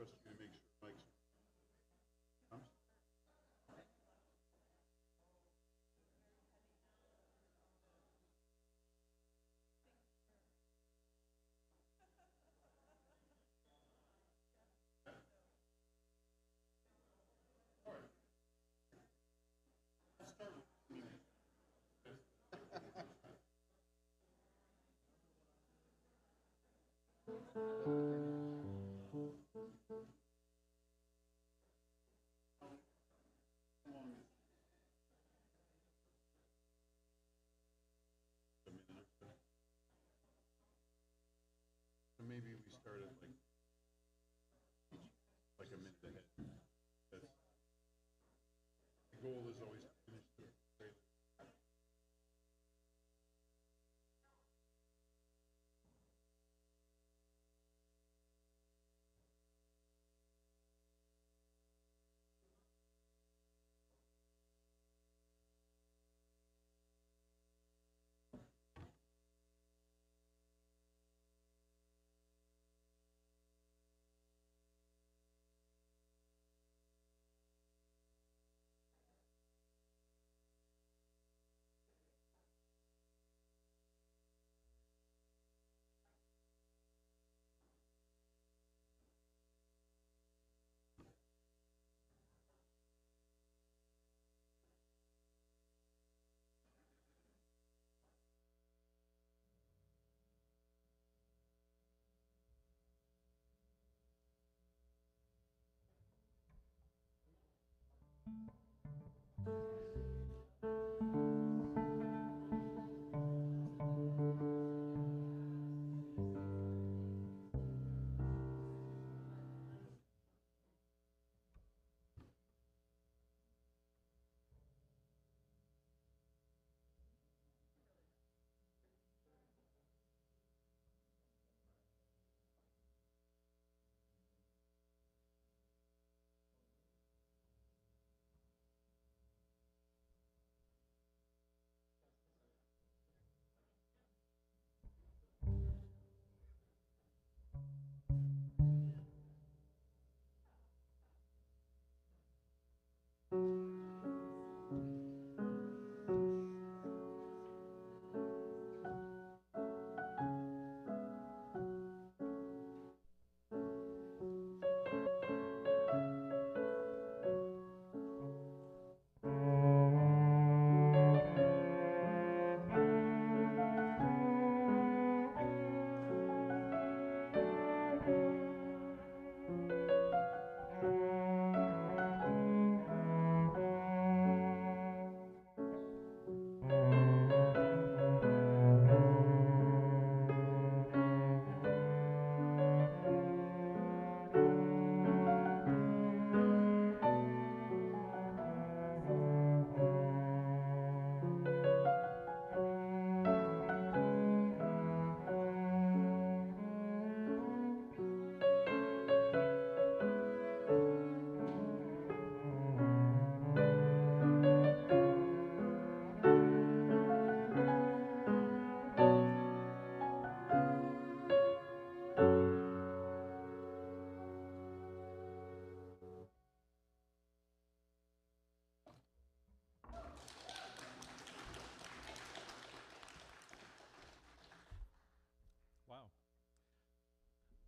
trust you to make sure Mike's comes. So maybe we started like a minute ahead. That's, the goal is always to finish the Prelude.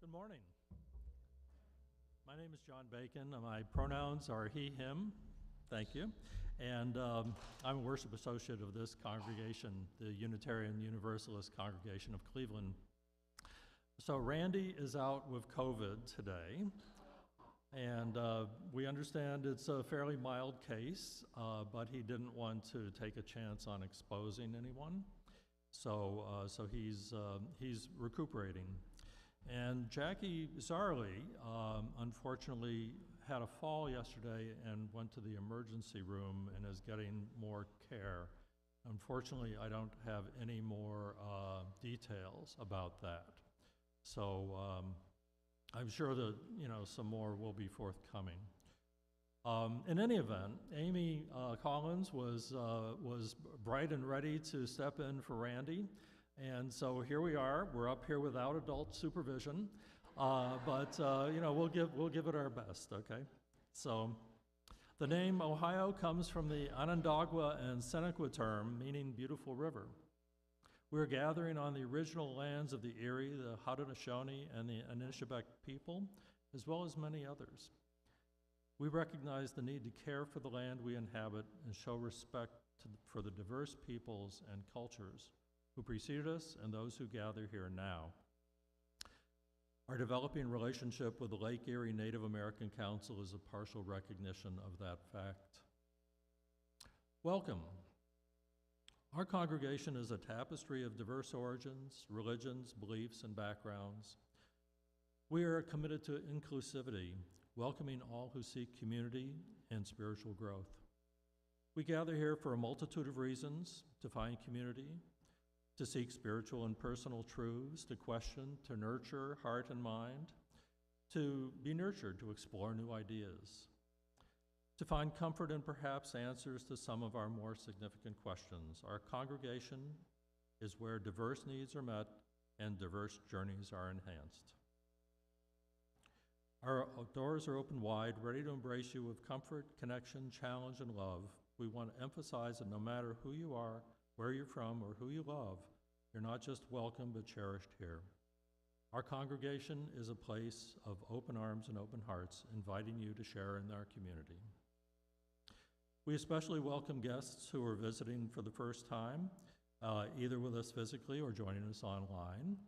Good morning. My name is John Bacon. My pronouns are he, him. Thank you. And I'm a worship associate of this congregation, the Unitarian Universalist Congregation of Cleveland. So Randy is out with COVID today, and we understand it's a fairly mild case, but he didn't want to take a chance on exposing anyone. So he's recuperating. And Jackie Zarley, unfortunately, had a fall yesterday and went to the emergency room and is getting more care. Unfortunately, I don't have any more details about that. So I'm sure that some more will be forthcoming. In any event, Amy Collins was bright and ready to step in for Randy. And so here we are. We're up here without adult supervision. We'll give it our best, okay? So, the name Ohio comes from the Onondaga and Seneca term meaning beautiful river. We're gathering on the original lands of the Erie, the Haudenosaunee, and the Anishinaabe people, as well as many others. We recognize the need to care for the land we inhabit and show respect for the diverse peoples and cultures who preceded us and those who gather here now. Our developing relationship with the Lake Erie Native American Council is a partial recognition of that fact. Welcome. Our congregation is a tapestry of diverse origins, religions, beliefs, and backgrounds. We are committed to inclusivity, welcoming all who seek community and spiritual growth. We gather here for a multitude of reasons: to find community, to seek spiritual and personal truths, to question, to nurture heart and mind, to be nurtured, to explore new ideas, to find comfort and perhaps answers to some of our more significant questions. Our congregation is where diverse needs are met and diverse journeys are enhanced. Our doors are open wide, ready to embrace you with comfort, connection, challenge, and love. We want to emphasize that no matter who you are, where you're from, or who you love, you're not just welcome but cherished here. Our congregation is a place of open arms and open hearts, inviting you to share in our community. We especially welcome guests who are visiting for the first time, either with us physically or joining us online.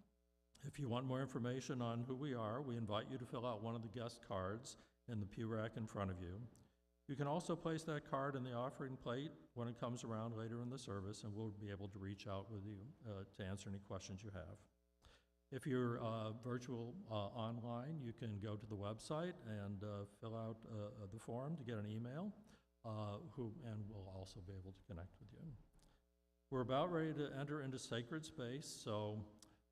If you want more information on who we are, we invite you to fill out one of the guest cards in the pew rack in front of you. You can also place that card in the offering plate when it comes around later in the service, and we'll be able to reach out with you to answer any questions you have. If you're virtual online, you can go to the website and fill out the form to get an email, and we'll also be able to connect with you. We're about ready to enter into sacred space, so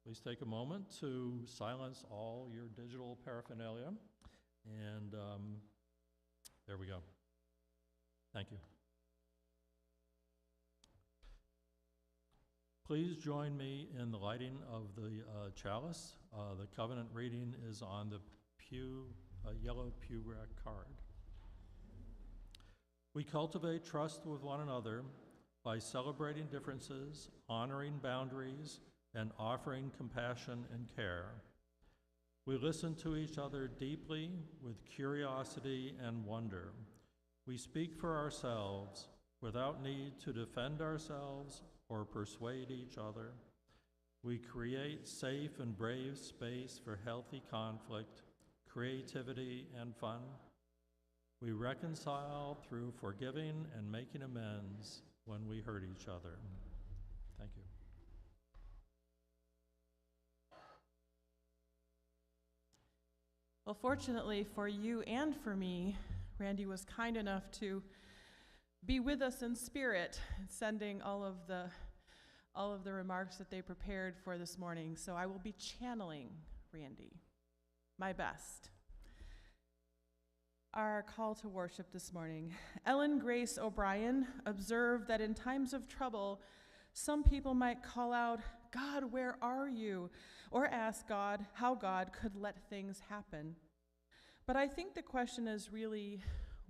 please take a moment to silence all your digital paraphernalia, and there we go. Thank you. Please join me in the lighting of the chalice. The covenant reading is on the yellow pew rack card. We cultivate trust with one another by celebrating differences, honoring boundaries, and offering compassion and care. We listen to each other deeply with curiosity and wonder. We speak for ourselves without need to defend ourselves or persuade each other. We create safe and brave space for healthy conflict, creativity, and fun. We reconcile through forgiving and making amends when we hurt each other. Thank you. Well, fortunately for you and for me, Randy was kind enough to be with us in spirit, sending all of the remarks that they prepared for this morning. So I will be channeling Randy, my best. Our call to worship this morning. Ellen Grace O'Brien observed that in times of trouble, some people might call out, "God, where are you?" or ask God how God could let things happen. But I think the question is really,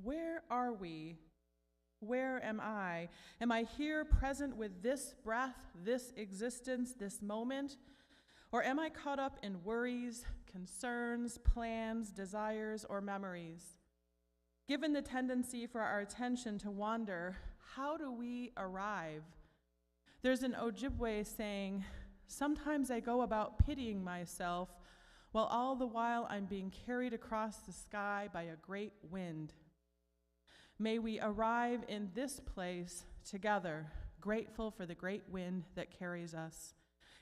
where are we? Where am I? Am I here present with this breath, this existence, this moment? Or am I caught up in worries, concerns, plans, desires, or memories? Given the tendency for our attention to wander, how do we arrive? There's an Ojibwe saying, "Sometimes I go about pitying myself, while all the while I'm being carried across the sky by a great wind." May we arrive in this place together, grateful for the great wind that carries us,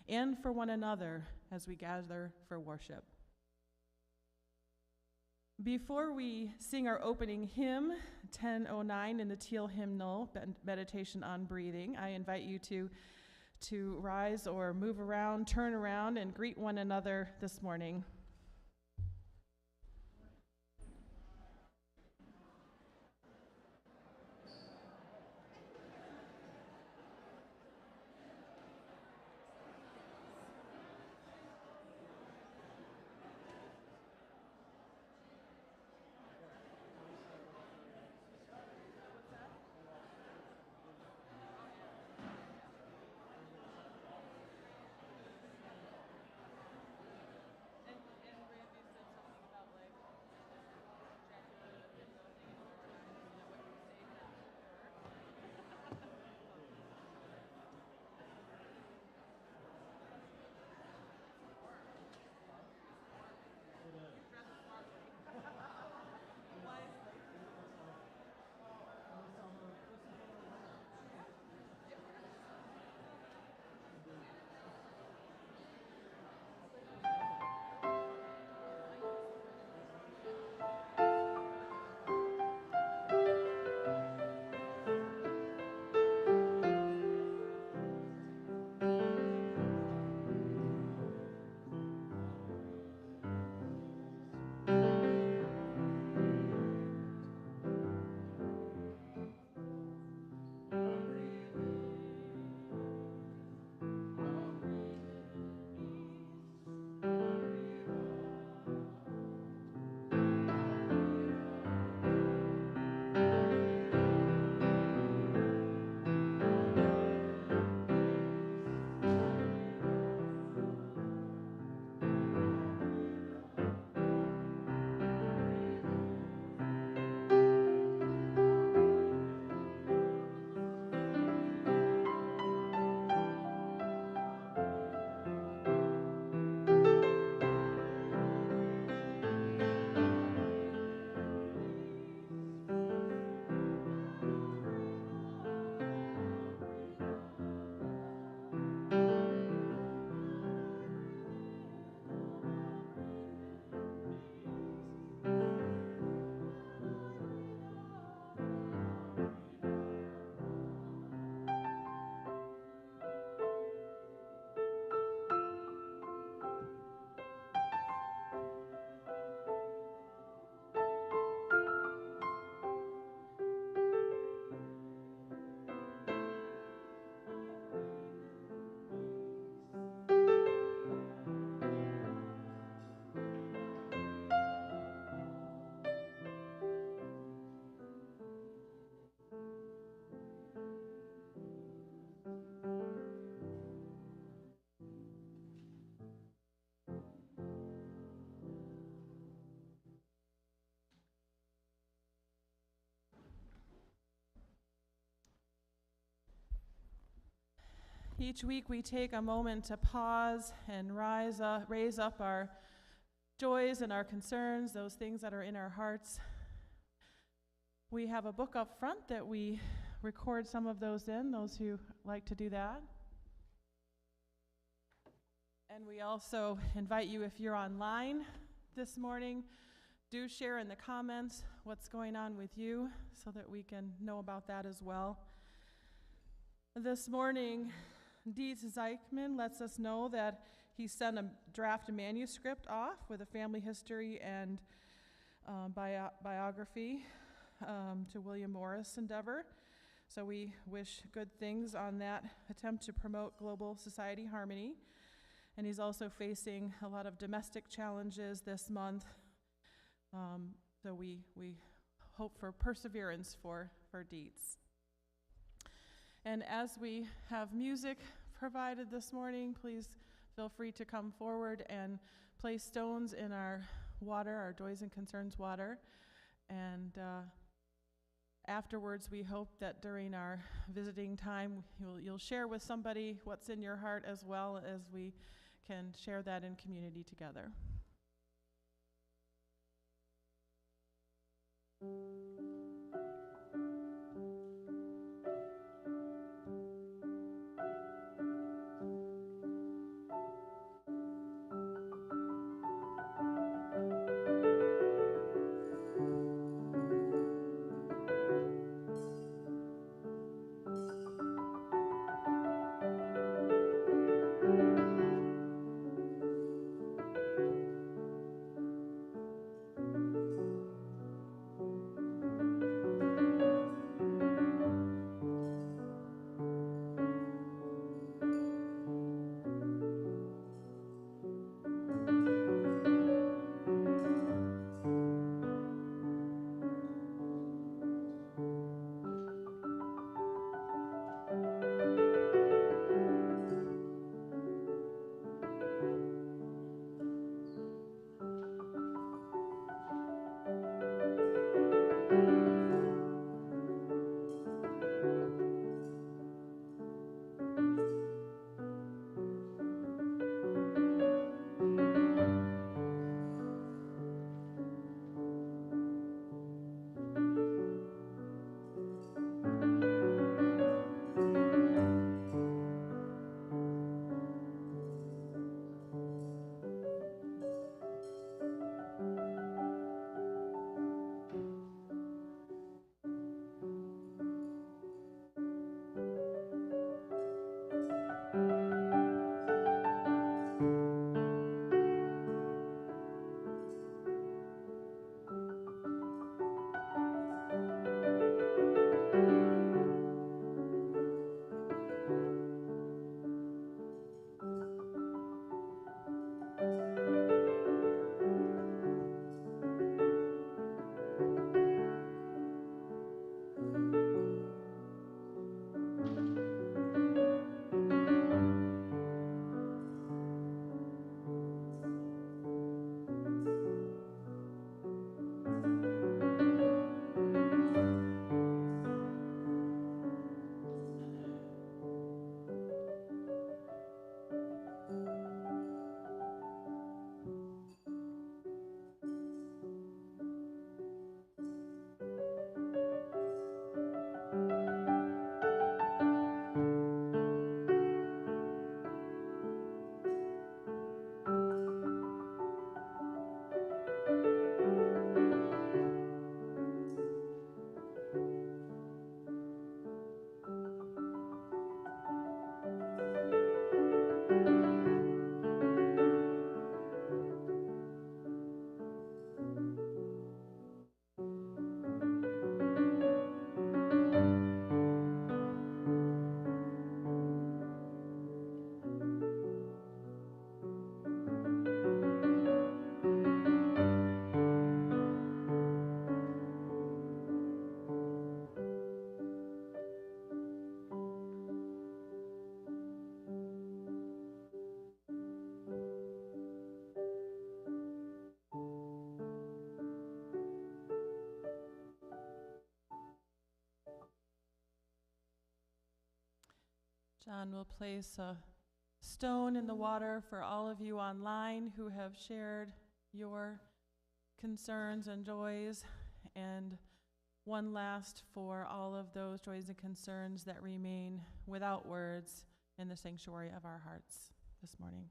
and for one another as we gather for worship. Before we sing our opening hymn, 1009 in the Teal Hymnal, Meditation on Breathing, I invite you to rise or move around, turn around, and greet one another this morning. Each week we take a moment to pause and raise up our joys and our concerns, those things that are in our hearts. We have a book up front that we record some of those in, those who like to do that. And we also invite you, if you're online this morning, do share in the comments what's going on with you so that we can know about that as well. This morning, Dietz Zeichman lets us know that he sent a draft manuscript off with a family history and biography to William Morris endeavor. So we wish good things on that attempt to promote global society harmony. And he's also facing a lot of domestic challenges this month. So we hope for perseverance for Dietz. And as we have music provided this morning, please feel free to come forward and place stones in our water, our Joys and Concerns water. And afterwards, we hope that during our visiting time, you'll share with somebody what's in your heart, as well as we can share that in community together. John will place a stone in the water for all of you online who have shared your concerns and joys, and one last for all of those joys and concerns that remain without words in the sanctuary of our hearts this morning.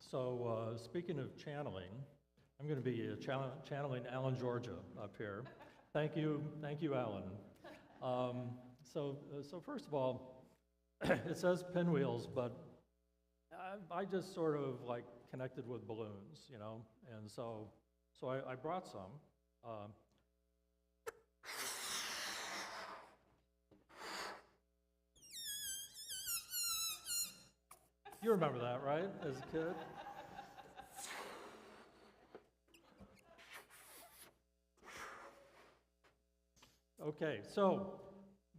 So speaking of channeling, I'm going to be channeling Alan Georgia up here. Thank you, Alan. So first of all, it says pinwheels, but I just sort of like connected with balloons, you know, and so I brought some. You remember that, right, as a kid? Okay, so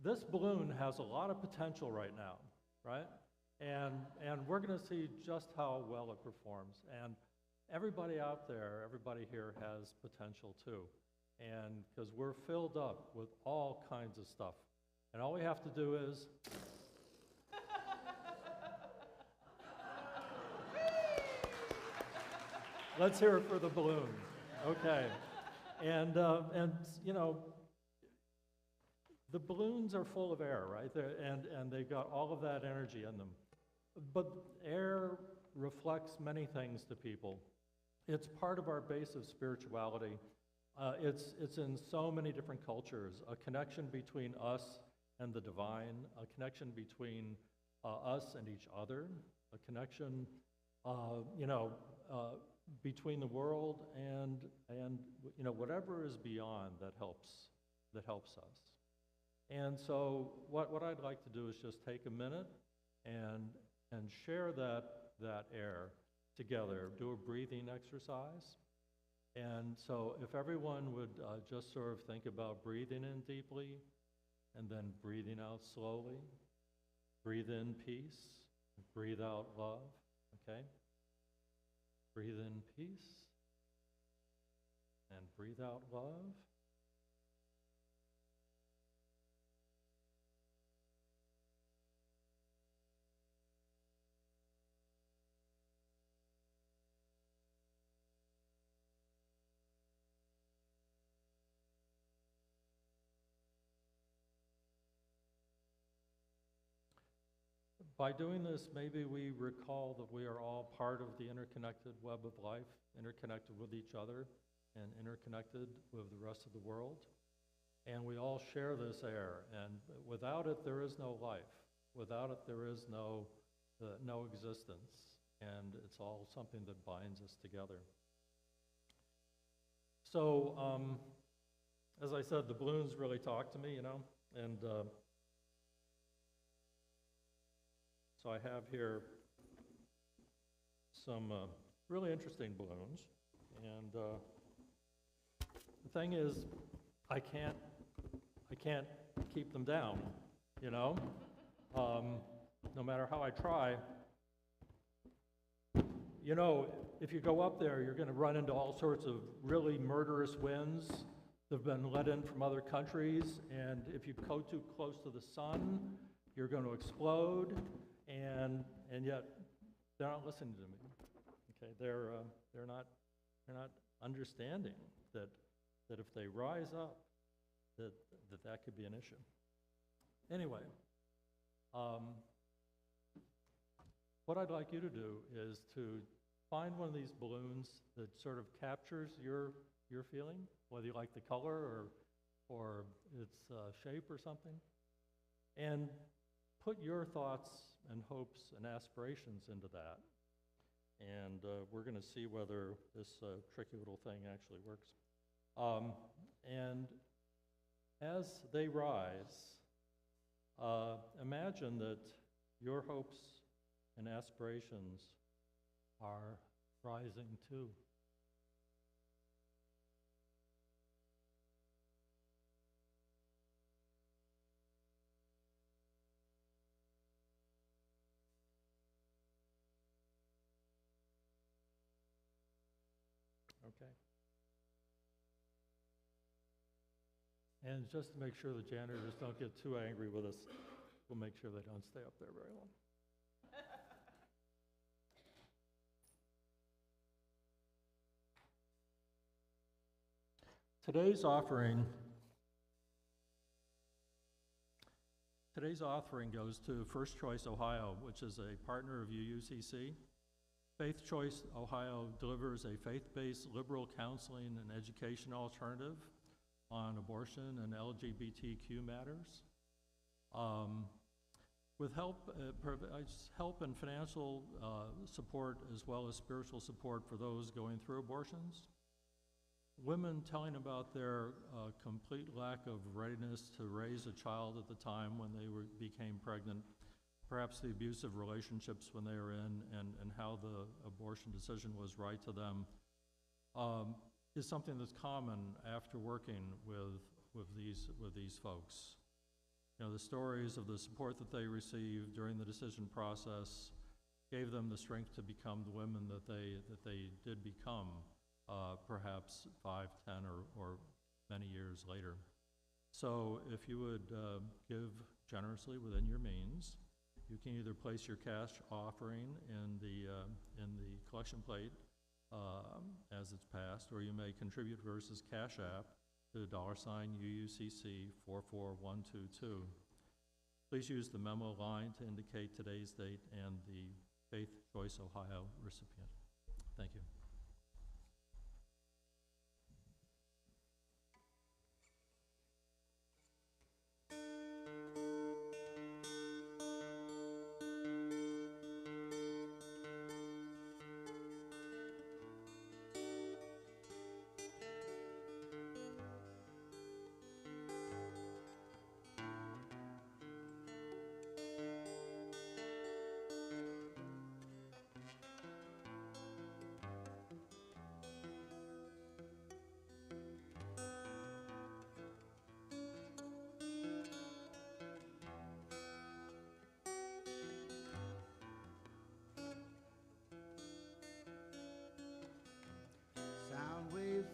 this balloon has a lot of potential right now, right? And we're going to see just how well it performs. And everybody out there, everybody here has potential too. And because we're filled up with all kinds of stuff. And all we have to do is let's hear it for the balloon. Okay. And you know, the balloons are full of air, right? And they've got all of that energy in them. But air reflects many things to people. It's part of our base of spirituality. It's in so many different cultures, a connection between us and the divine, a connection between us and each other, a connection, between the world and you know, whatever is beyond that helps us. And so what I'd like to do is just take a minute and share that air together, do a breathing exercise. And so if everyone would just sort of think about breathing in deeply and then breathing out slowly. Breathe in peace, breathe out love, okay? Breathe in peace and breathe out love. By doing this, maybe we recall that we are all part of the interconnected web of life, interconnected with each other and interconnected with the rest of the world. And we all share this air, and without it, there is no life. Without it, there is no existence, and it's all something that binds us together. So, as I said, the balloons really talk to me, you know, and so I have here some really interesting balloons, and the thing is, I can't keep them down, you know, no matter how I try. You know, if you go up there, you're going to run into all sorts of really murderous winds that have been let in from other countries, and if you go too close to the sun, you're going to explode. And yet they're not listening to me. Okay, they're not understanding that if they rise up, that could be an issue. Anyway, what I'd like you to do is to find one of these balloons that sort of captures your feeling, whether you like the color or its shape or something, and put your thoughts and hopes and aspirations into that. And we're going to see whether this tricky little thing actually works. And as they rise, imagine that your hopes and aspirations are rising too. Okay. And just to make sure the janitors don't get too angry with us, we'll make sure they don't stay up there very long. Today's offering goes to First Choice Ohio, which is a partner of UUCC. Faith Choice Ohio delivers a faith-based liberal counseling and education alternative on abortion and LGBTQ matters. With help, provides help and financial support as well as spiritual support for those going through abortions. Women telling about their complete lack of readiness to raise a child at the time when they became pregnant, perhaps the abusive relationships when they were in, and how the abortion decision was right to them, is something that's common after working with these folks. You know, the stories of the support that they received during the decision process gave them the strength to become the women that they did become, perhaps 5, 10, or many years later. So if you would give generously within your means, you can either place your cash offering in the collection plate as it's passed, or you may contribute versus Cash App to $UUCC 44122. Please use the memo line to indicate today's date and the Faith Choice Ohio recipient. Thank you.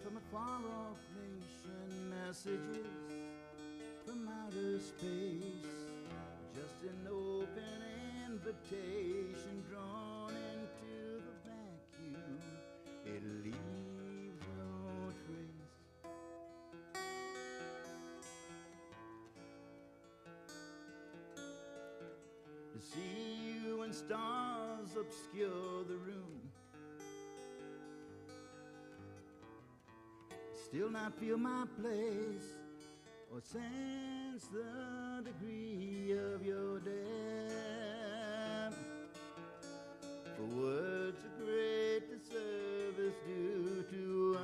From a far-off nation, messages from outer space, just an open invitation drawn into the vacuum. It leaves no trace. To see you when stars obscure the room, still not feel my place or sense the degree of your depth. For words are great disservice due to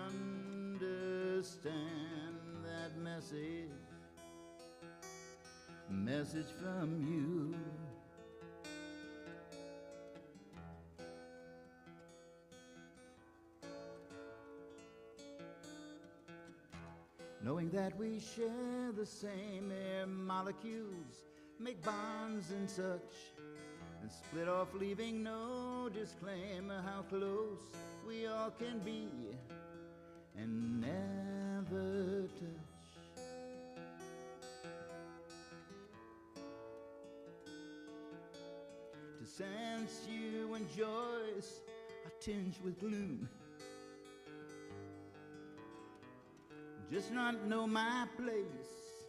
understand that message from you. Knowing that we share the same air molecules, make bonds and such, and split off leaving no disclaimer how close we all can be and never touch. To sense you and Joyce are tinged with gloom, just not know my place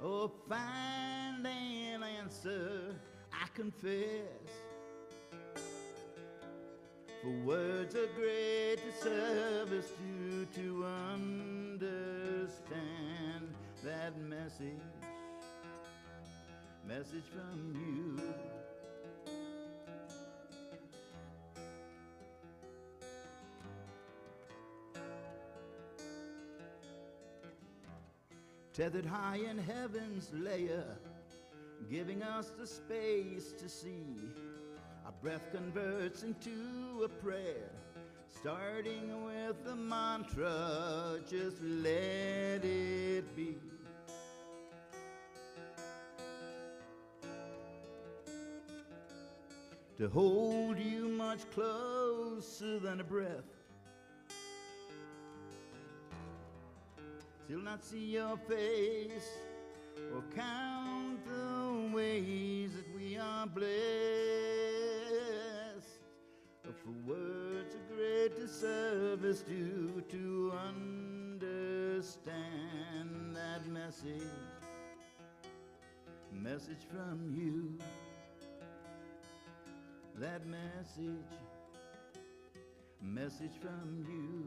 or find an answer, I confess. For words are great disservice due to understand that message from you. Tethered high in heaven's layer, giving us the space to see Our breath converts into a prayer, starting with the mantra, just let it be. To hold you much closer than a breath, still not see your face, or count the ways that we are blessed. For words a great disservice do to understand that message from you. That message from you.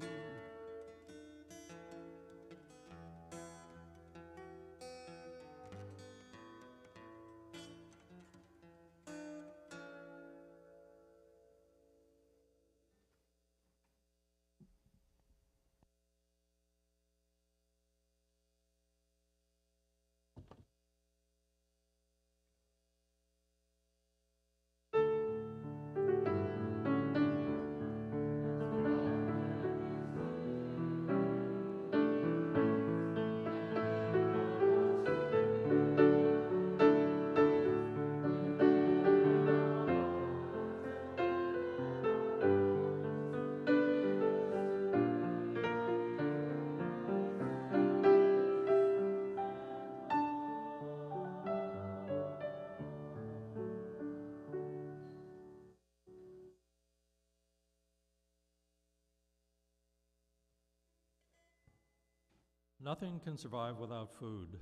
Nothing can survive without food.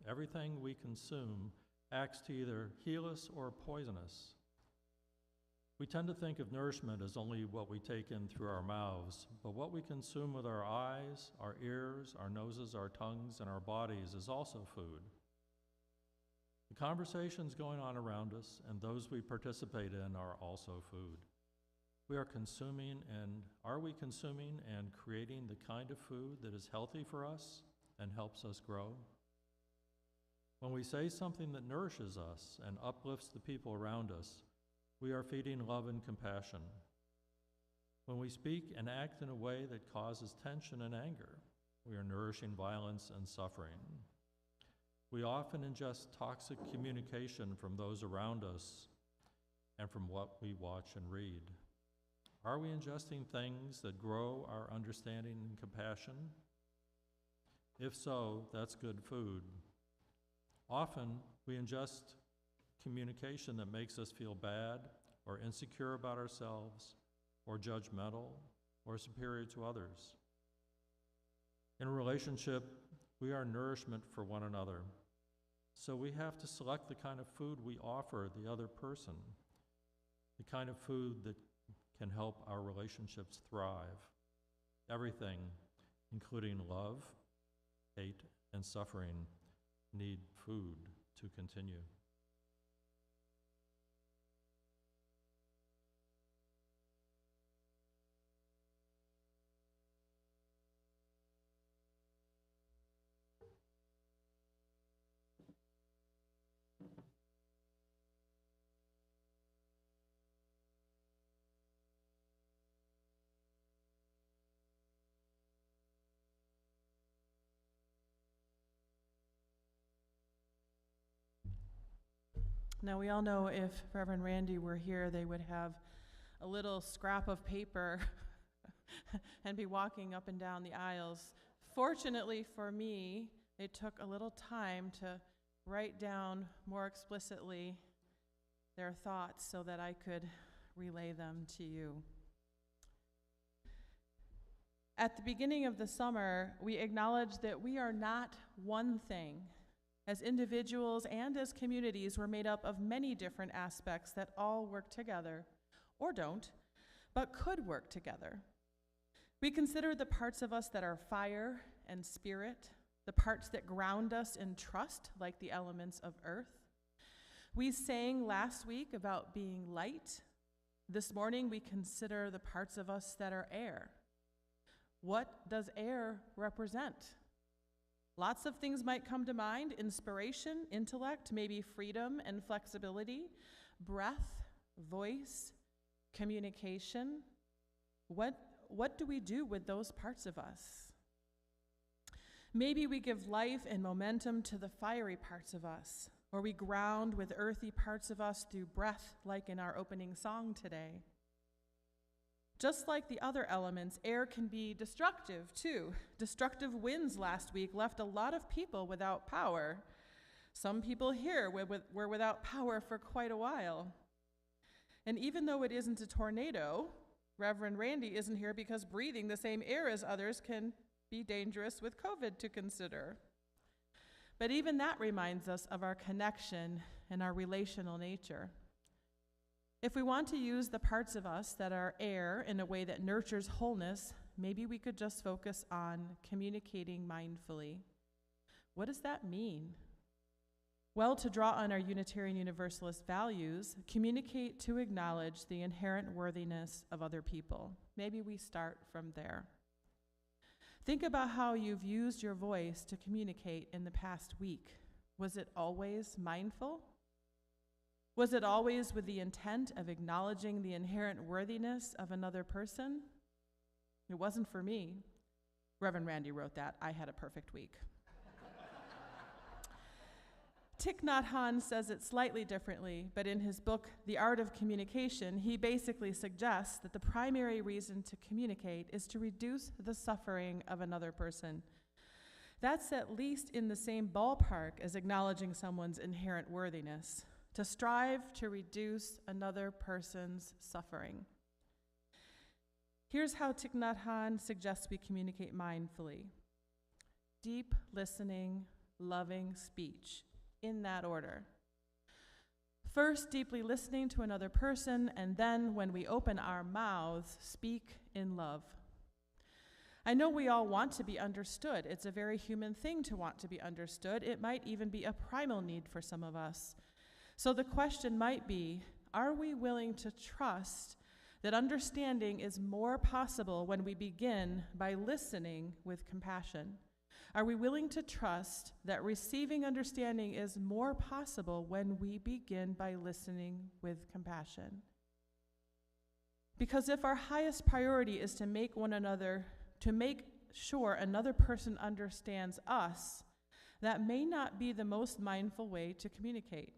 Everything we consume acts to either heal us or poison us. We tend to think of nourishment as only what we take in through our mouths, but what we consume with our eyes, our ears, our noses, our tongues, and our bodies is also food. The conversations going on around us and those we participate in are also food. We are consuming, and are we consuming and creating the kind of food that is healthy for us and helps us grow? When we say something that nourishes us and uplifts the people around us, we are feeding love and compassion. When we speak and act in a way that causes tension and anger, we are nourishing violence and suffering. We often ingest toxic communication from those around us and from what we watch and read. Are we ingesting things that grow our understanding and compassion? If so, that's good food. Often, we ingest communication that makes us feel bad or insecure about ourselves or judgmental or superior to others. In a relationship, we are nourishment for one another. So we have to select the kind of food we offer the other person, the kind of food that can help our relationships thrive. Everything, including love, hate, and suffering, need food to continue. Now, we all know if Reverend Randy were here, they would have a little scrap of paper and be walking up and down the aisles. Fortunately for me, it took a little time to write down more explicitly their thoughts so that I could relay them to you. At the beginning of the summer, we acknowledged that we are not one thing. As individuals and as communities, we're made up of many different aspects that all work together, or don't, but could work together. We consider the parts of us that are fire and spirit, the parts that ground us in trust, like the elements of earth. We sang last week about being light. This morning, we consider the parts of us that are air. What does air represent? Lots of things might come to mind: inspiration, intellect, maybe freedom and flexibility, breath, voice, communication. What do we do with those parts of us? Maybe we give life and momentum to the fiery parts of us, or we ground with earthy parts of us through breath, like in our opening song today. Just like the other elements, air can be destructive too. Destructive winds last week left a lot of people without power. Some people here were without power for quite a while. And even though it isn't a tornado, Reverend Randy isn't here because breathing the same air as others can be dangerous with COVID to consider. But even that reminds us of our connection and our relational nature. If we want to use the parts of us that are air in a way that nurtures wholeness, maybe we could just focus on communicating mindfully. What does that mean? Well, to draw on our Unitarian Universalist values, communicate to acknowledge the inherent worthiness of other people. Maybe we start from there. Think about how you've used your voice to communicate in the past week. Was it always mindful? Was it always with the intent of acknowledging the inherent worthiness of another person? It wasn't for me. Reverend Randy wrote that. I had a perfect week. Thich Nhat Hanh says it slightly differently, but in his book, The Art of Communication, he basically suggests that the primary reason to communicate is to reduce the suffering of another person. That's at least in the same ballpark as acknowledging someone's inherent worthiness, to strive to reduce another person's suffering. Here's how Thich Nhat Hanh suggests we communicate mindfully. Deep listening, loving speech. In that order. First, deeply listening to another person, and then, when we open our mouths, speak in love. I know we all want to be understood. It's a very human thing to want to be understood. It might even be a primal need for some of us. So the question might be, are we willing to trust that understanding is more possible when we begin by listening with compassion? Are we willing to trust that receiving understanding is more possible when we begin by listening with compassion? Because if our highest priority is to make sure another person understands us, that may not be the most mindful way to communicate.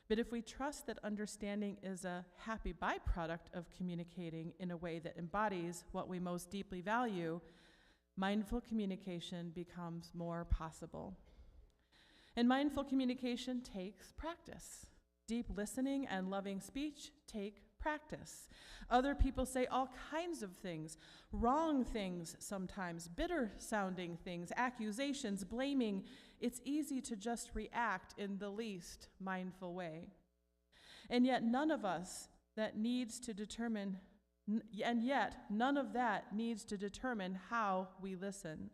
But if we trust that understanding is a happy byproduct of communicating in a way that embodies what we most deeply value, mindful communication becomes more possible. And mindful communication takes practice. Deep listening and loving speech take practice. Other people say all kinds of things, wrong things sometimes, bitter-sounding things, accusations, blaming. It's easy to just react in the least mindful way. And yet none of that needs to determine how we listen.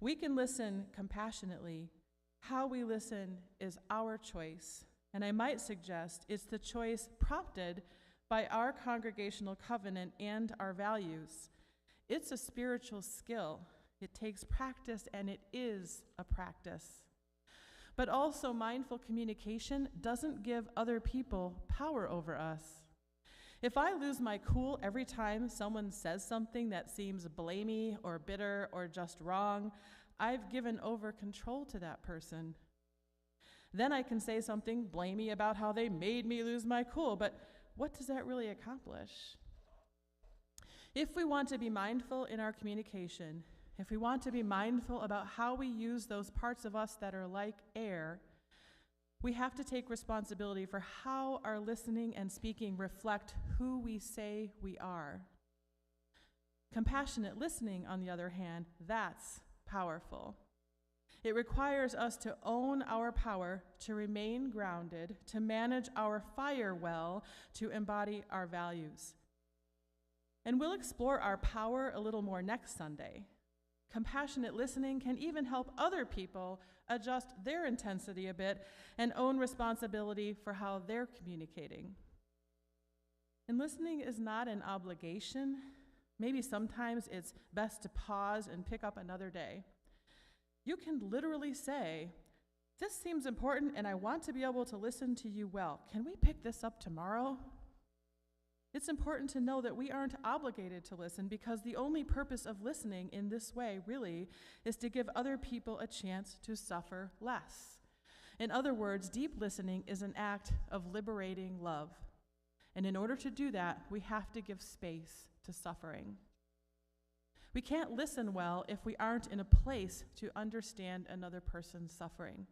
We can listen compassionately. How we listen is our choice. And I might suggest it's the choice prompted by our congregational covenant and our values. It's a spiritual skill. It takes practice, and it is a practice. But also, mindful communication doesn't give other people power over us. If I lose my cool every time someone says something that seems blamey or bitter or just wrong, I've given over control to that person. Then I can say something blamey about how they made me lose my cool, but what does that really accomplish? If we want to be mindful in our communication, if we want to be mindful about how we use those parts of us that are like air, we have to take responsibility for how our listening and speaking reflect who we say we are. Compassionate listening, on the other hand, that's powerful. It requires us to own our power, to remain grounded, to manage our fire well, to embody our values. And we'll explore our power a little more next Sunday. Compassionate listening can even help other people adjust their intensity a bit and own responsibility for how they're communicating. And listening is not an obligation. Maybe sometimes it's best to pause and pick up another day. You can literally say, This seems important, and I want to be able to listen to you well. Can we pick this up tomorrow? It's important to know that we aren't obligated to listen, because the only purpose of listening in this way, really, is to give other people a chance to suffer less. In other words, deep listening is an act of liberating love. And in order to do that, we have to give space to suffering. We can't listen well if we aren't in a place to understand another person's suffering.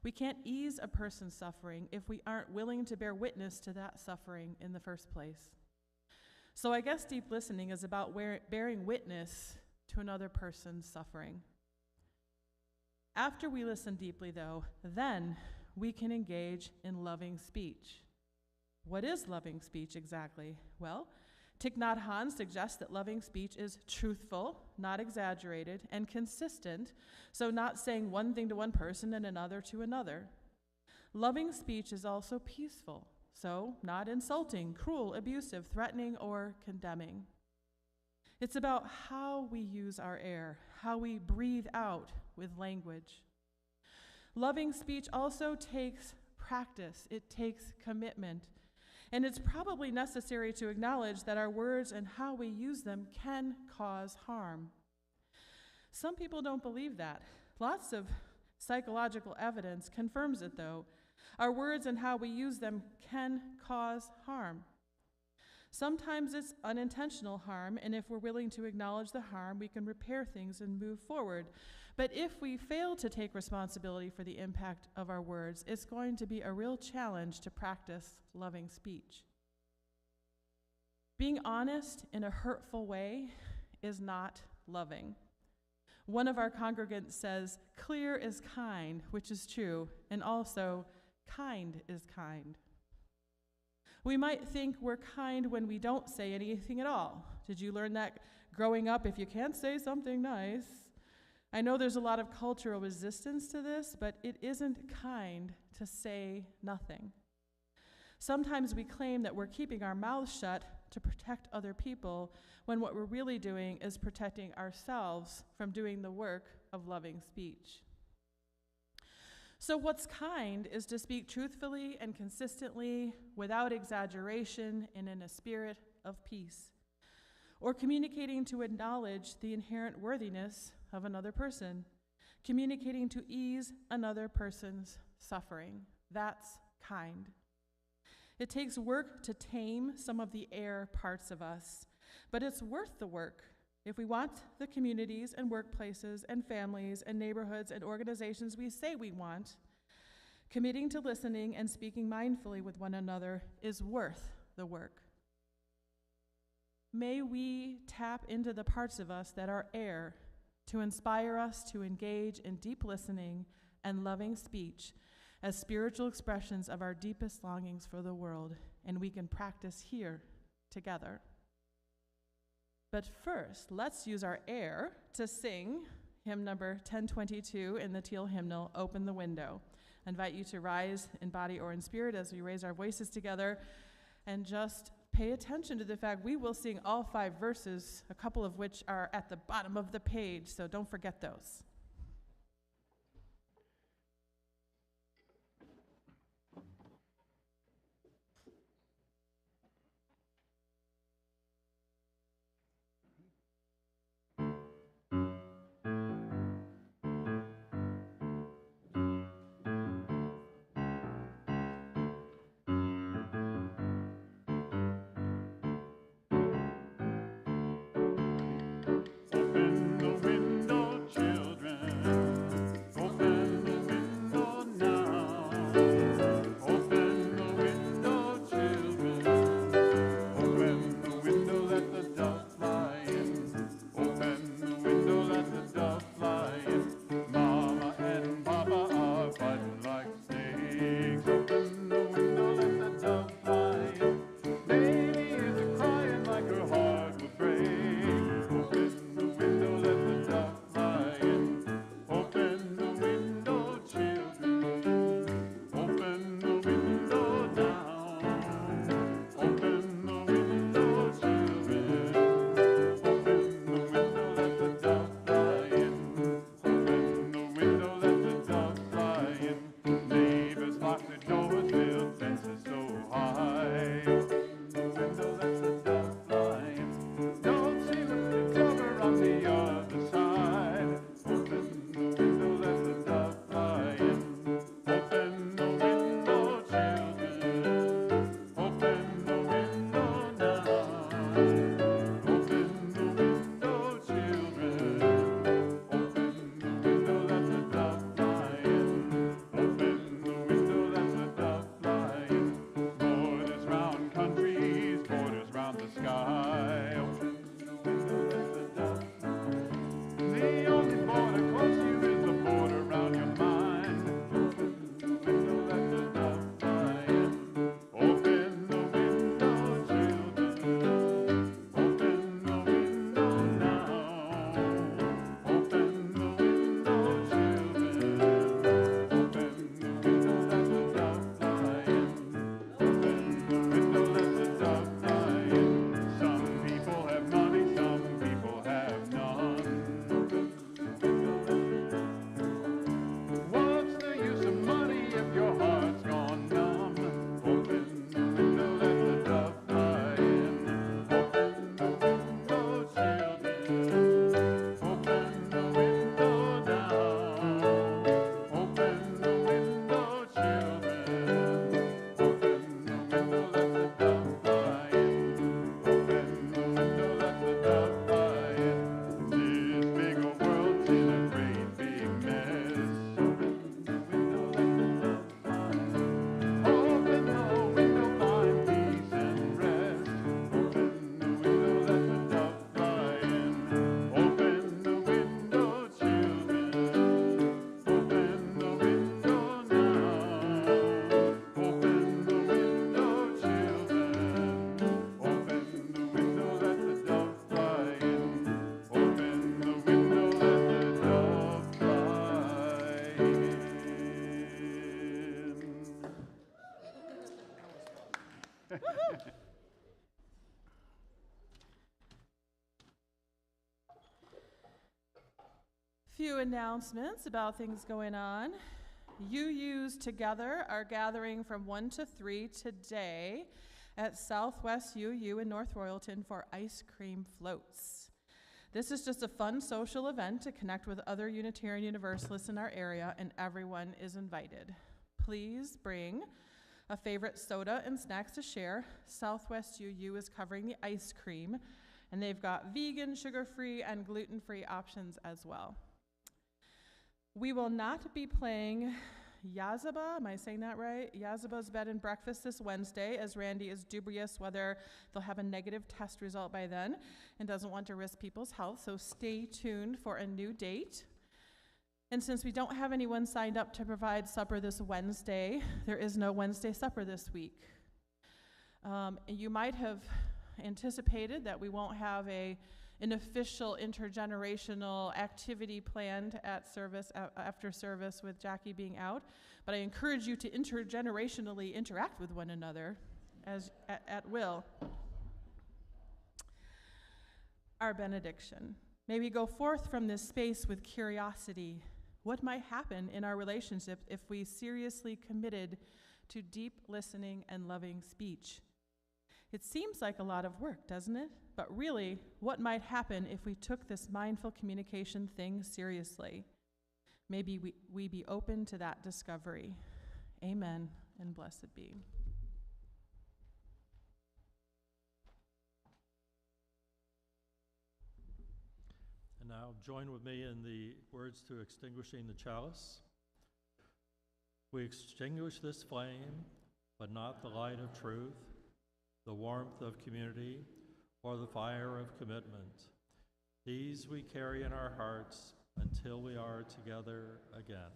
We can't ease a person's suffering if we aren't willing to bear witness to that suffering in the first place. So I guess deep listening is about bearing witness to another person's suffering. After we listen deeply, though, then we can engage in loving speech. What is loving speech exactly? Well, Thich Nhat Hanh suggests that loving speech is truthful, not exaggerated, and consistent, so not saying one thing to one person and another to another. Loving speech is also peaceful, so not insulting, cruel, abusive, threatening, or condemning. It's about how we use our air, how we breathe out with language. Loving speech also takes practice, it takes commitment. And it's probably necessary to acknowledge that our words and how we use them can cause harm. Some people don't believe that. Lots of psychological evidence confirms it, though. Our words and how we use them can cause harm. Sometimes it's unintentional harm, and if we're willing to acknowledge the harm, we can repair things and move forward. But if we fail to take responsibility for the impact of our words, it's going to be a real challenge to practice loving speech. Being honest in a hurtful way is not loving. One of our congregants says, "Clear is kind," which is true, and also, kind is kind. We might think we're kind when we don't say anything at all. Did you learn that growing up? If you can't say something nice. I know there's a lot of cultural resistance to this, but it isn't kind to say nothing. Sometimes we claim that we're keeping our mouths shut to protect other people, when what we're really doing is protecting ourselves from doing the work of loving speech. So what's kind is to speak truthfully and consistently, without exaggeration, and in a spirit of peace, or communicating to acknowledge the inherent worthiness of another person, communicating to ease another person's suffering. That's kind. It takes work to tame some of the air parts of us, but it's worth the work if we want the communities and workplaces and families and neighborhoods and organizations we say we want. Committing to listening and speaking mindfully with one another is worth the work. May we tap into the parts of us that are air to inspire us to engage in deep listening and loving speech as spiritual expressions of our deepest longings for the world, and we can practice here together. But first, let's use our air to sing hymn number 1022 in the Teal hymnal, "Open the Window." I invite you to rise in body or in spirit as we raise our voices together, and just pay attention to the fact we will sing all 5 verses, a couple of which are at the bottom of the page, so don't forget those. Open the window, children. Few announcements about things going on. UUs together are gathering from 1 to 3 today at Southwest UU in North Royalton for ice cream floats. This is just a fun social event to connect with other Unitarian Universalists in our area, and everyone is invited. Please bring a favorite soda and snacks to share. Southwest UU is covering the ice cream, and they've got vegan, sugar-free, and gluten-free options as well. We will not be playing Yazaba, am I saying that right? Yazaba's Bed and Breakfast this Wednesday, as Randy is dubious whether they'll have a negative test result by then and doesn't want to risk people's health, so stay tuned for a new date. And since we don't have anyone signed up to provide supper this Wednesday, there is no Wednesday supper this week. You might have anticipated that we won't have an official intergenerational activity planned at service after service with Jackie being out, but I encourage you to intergenerationally interact with one another at will. Our benediction. May we go forth from this space with curiosity. What might happen in our relationship if we seriously committed to deep listening and loving speech? It seems like a lot of work, doesn't it? But really, what might happen if we took this mindful communication thing seriously? Maybe we be open to that discovery. Amen, and blessed be. And now join with me in the words to extinguishing the chalice. We extinguish this flame, but not the light of truth, the warmth of community, or the fire of commitment. These we carry in our hearts until we are together again.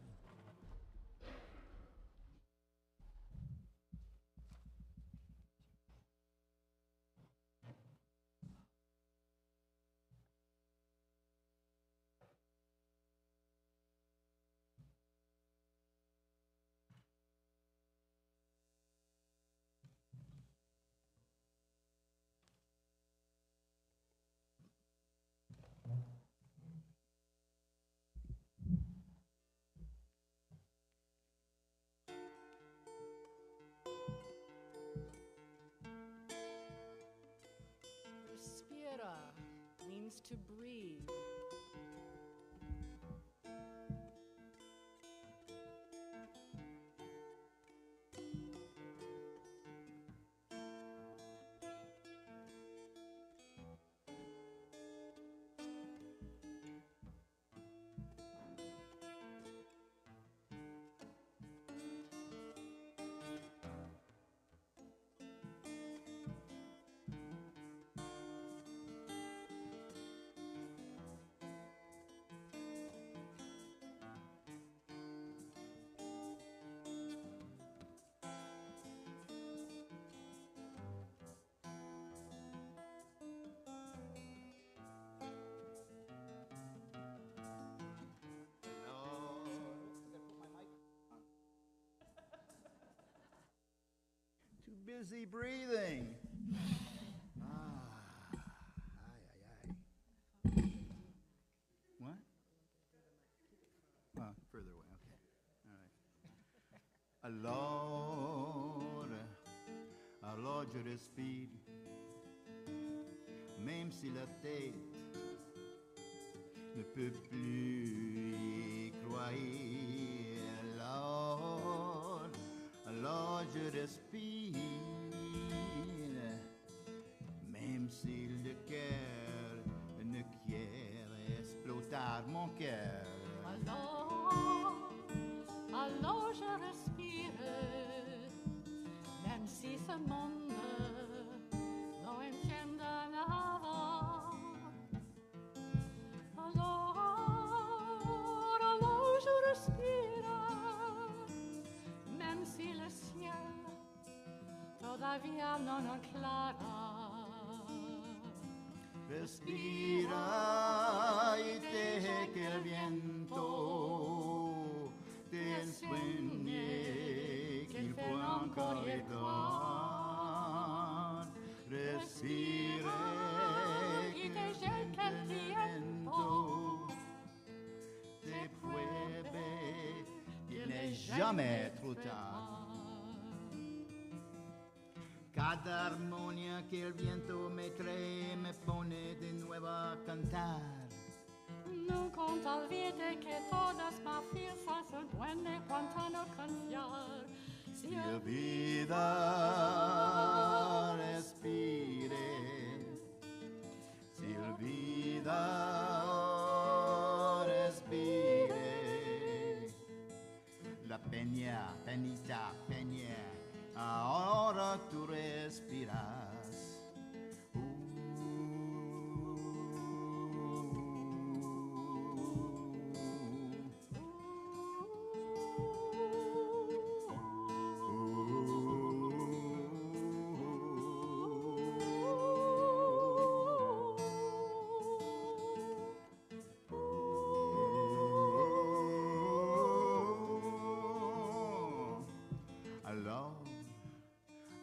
Means to breathe. Busy breathing. What? Further away, okay. All right. Alors je respire, même si la tête ne peut plus y croire. Alors je respire, même si le cœur ne quiert exploser mon cœur. Alors je respire, même si ce monde no entiende nada. Alors je respire, même si le ciel todavía no aclara. Respira y deje que el viento te ensueñe qu'il faut encore y croire. jamais trop tard. Cada armonía que el viento me trae me pone de nuevo a cantar. Nunca olvide que todas mis fiestas se duelen cuando no confiar. Si vida respire, si vida respire, la peña, penita, peña, ahora tú respiras.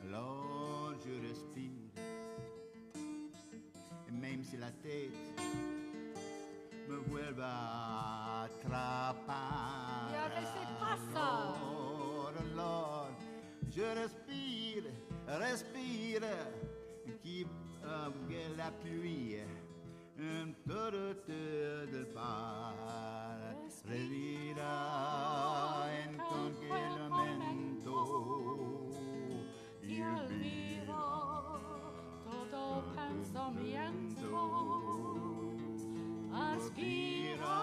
Alors je respire, et même si la tête me vuelve à atrapar. Y a veces pasa. Alors, je respire, respire, qui que la pluie, un peu de par, respira en cualquier momento. Y olvido todo pensamiento. Aspira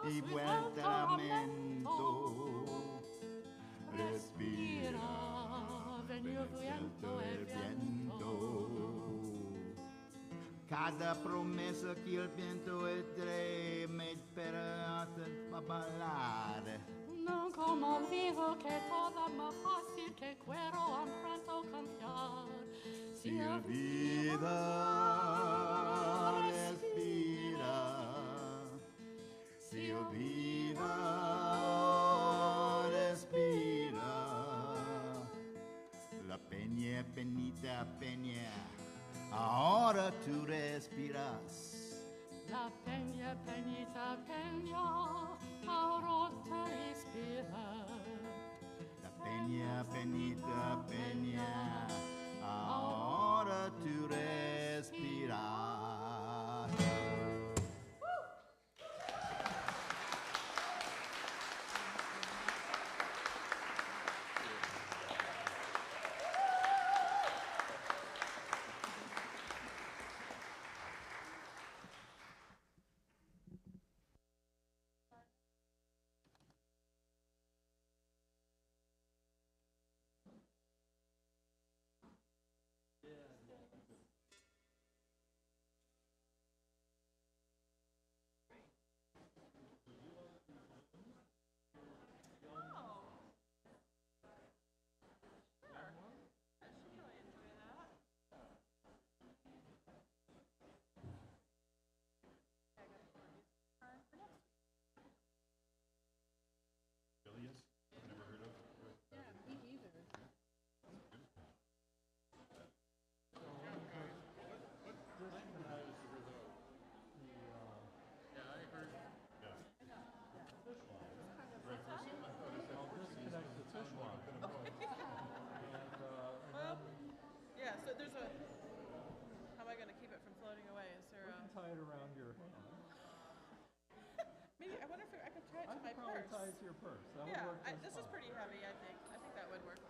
y vuelta lamento. Respira, ven el viento, el viento. Cada promessa che il vento e tre me per ballare. No como vivo que todo más fácil que quiero un pronto confiar. Si el vida respira, si el vida respira, la peña, penita, peña, ahora tú respiras. La peña, peñita, peña, ahora te respira. La peña, penita, peña, ahora tú respiras. Yeah, so there's a, how am I gonna keep it from floating away? Is there a, Tie it around your hand. maybe, I wonder if I could tie it I to my could probably purse? tie it to your purse. That would Yeah, work just this is fine. pretty heavy, I think. I think that would work.